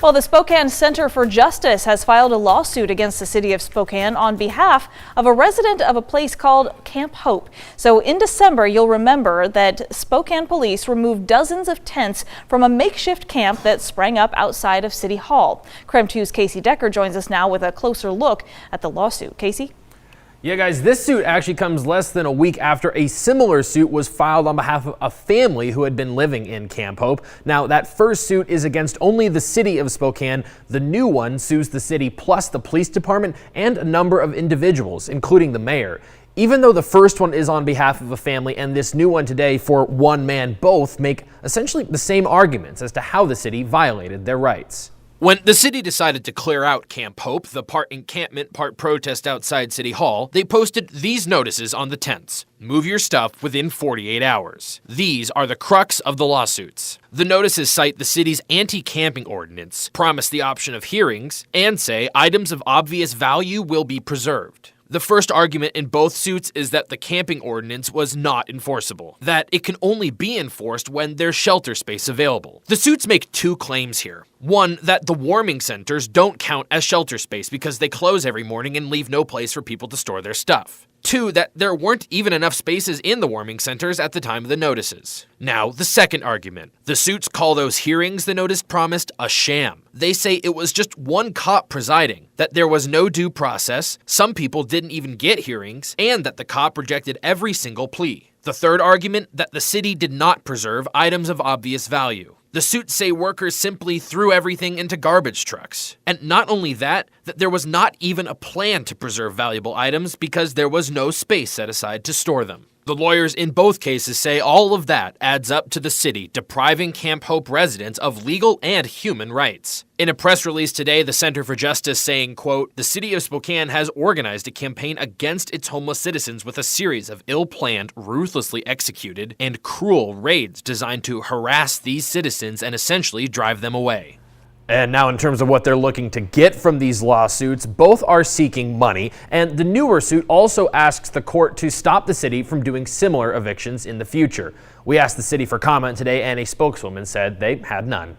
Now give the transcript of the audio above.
Well, the Spokane Center for Justice has filed a lawsuit against the City of Spokane on behalf of a resident of a place called Camp Hope. So in December, you'll remember that Spokane police removed dozens of tents from a makeshift camp that sprang up outside of City Hall. KREM 2's Casey Decker joins us now with a closer look at the lawsuit. Casey? Yeah, guys, this suit actually comes less than a week after a similar suit was filed on behalf of a family who had been living in Camp Hope. Now, that first suit is against only the City of Spokane. The new one sues the city plus the police department and a number of individuals, including the mayor. Even though the first one is on behalf of a family and this new one today for one man, both make essentially the same arguments as to how the city violated their rights. When the city decided to clear out Camp Hope, the part encampment, part protest outside City Hall, they posted these notices on the tents. Move your stuff within 48 hours. These are the crux of the lawsuits. The notices cite the city's anti-camping ordinance, promise the option of hearings, and say items of obvious value will be preserved. The first argument in both suits is that the camping ordinance was not enforceable, that it can only be enforced when there's shelter space available. The suits make two claims here. One, that the warming centers don't count as shelter space because they close every morning and leave no place for people to store their stuff. Two, that there weren't even enough spaces in the warming centers at the time of the notices. Now, the second argument. The suits call those hearings the notice promised a sham. They say it was just one cop presiding, that there was no due process, some people didn't even get hearings, and that the cop rejected every single plea. The third argument, that the city did not preserve items of obvious value. The suits say workers simply threw everything into garbage trucks. And not only that there was not even a plan to preserve valuable items because there was no space set aside to store them. The lawyers in both cases say all of that adds up to the city depriving Camp Hope residents of legal and human rights. In a press release today, the Center for Justice saying, quote, "The City of Spokane has organized a campaign against its homeless citizens with a series of ill-planned, ruthlessly executed, and cruel raids designed to harass these citizens and essentially drive them away." And now in terms of what they're looking to get from these lawsuits, both are seeking money, and the newer suit also asks the court to stop the city from doing similar evictions in the future. We asked the city for comment today, and a spokeswoman said they had none.